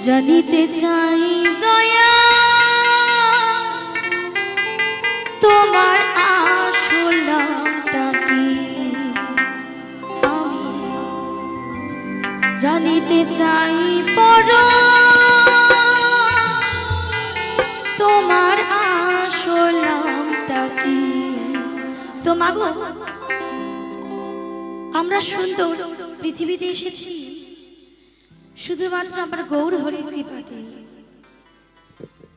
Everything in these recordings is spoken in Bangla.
জানিতে চাই দয়া তোমার আসল নামটা কি। আমি জানিতে চাই পর তোমার আসল নামটা কি। তো মাগো, আমরা সুন্দর পৃথিবীতে এসেছি শুধুমাত্র আমার গৌর হরির কৃপাতে।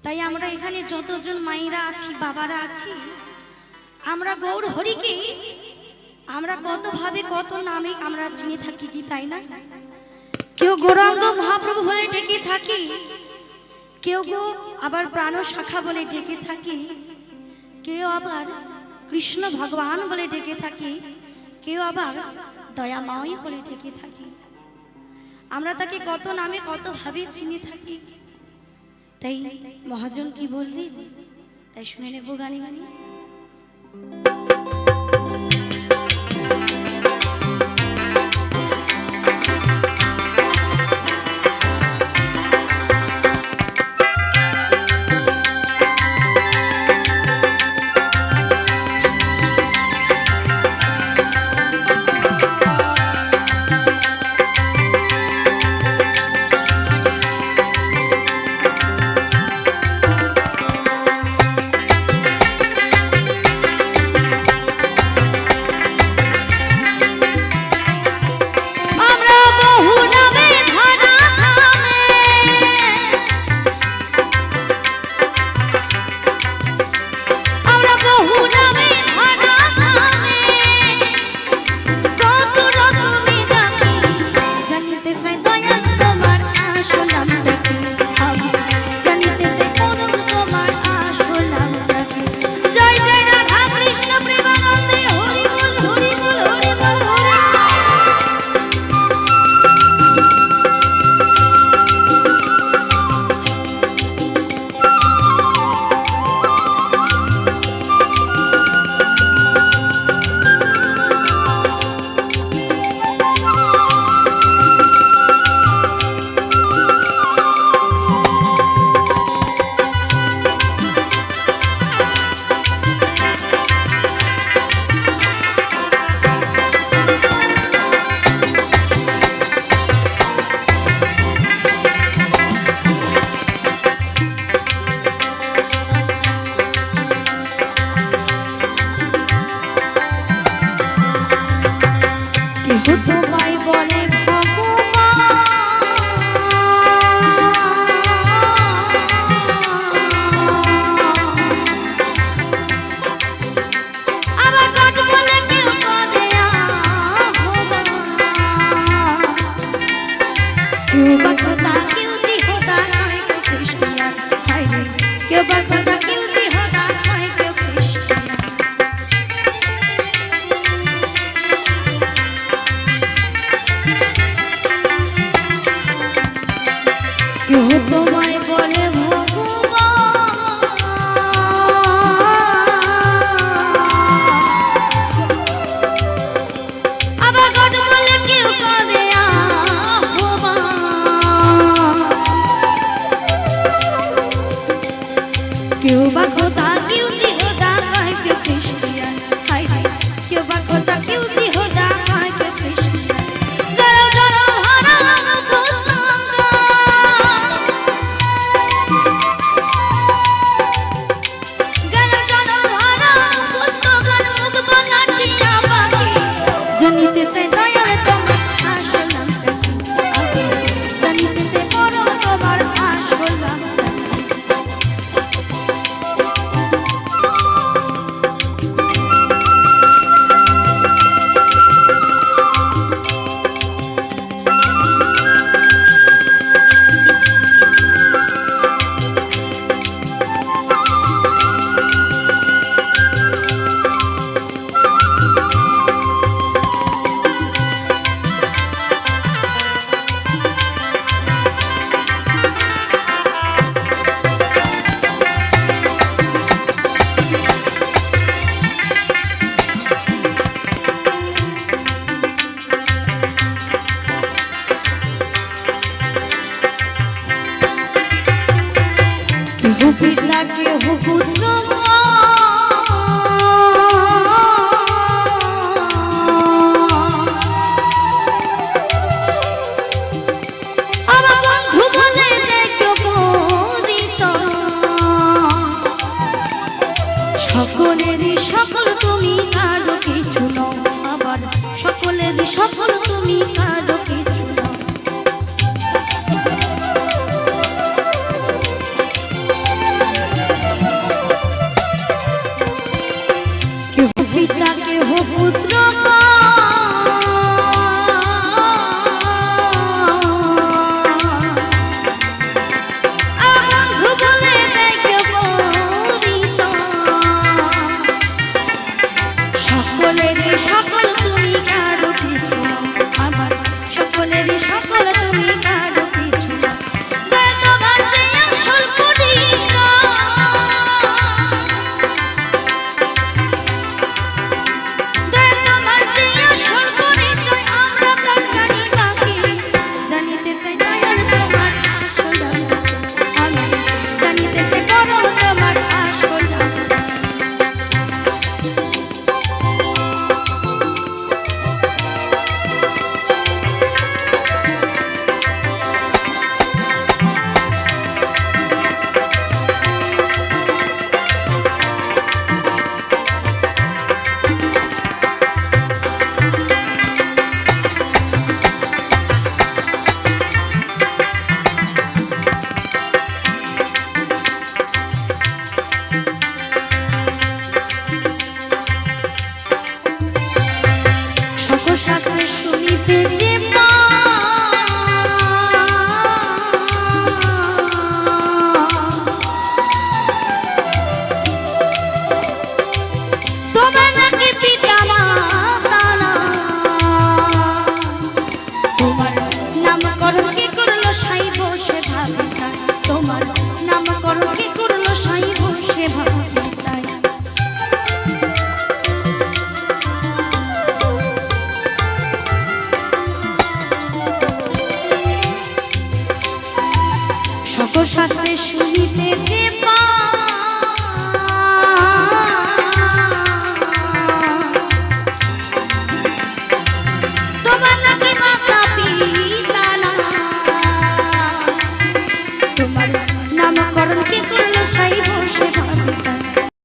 তাই আমরা এখানে যতজন মায়েরা আছি, বাবারা আছি, আমরা গৌর হরিকে আমরা কতভাবে কত নামে আমরা চিনে থাকি কি, তাই না? কেউ গৌরাঙ্গ মহাপ্রভু বলে ডেকে থাকি, কেউ আবার প্রাণ শাখা বলে ডেকে থাকি, কেউ আবার কৃষ্ণ ভগবান বলে ডেকে থাকি, কেউ আবার দয়াময় বলে ডেকে থাকি। আমরা তাকে কত নামে কত ভাবে চিনে থাকি। তাই মহাজন কি বললেন, তাই শুনে নেব গানে গানে। তোমার নামকরণ কে করলো সাই বসে ভাবি তাই, তোমার নামকরণ কে করলো সাই বসে ভাবি তাই। সকল শাস্ত্রে শুনি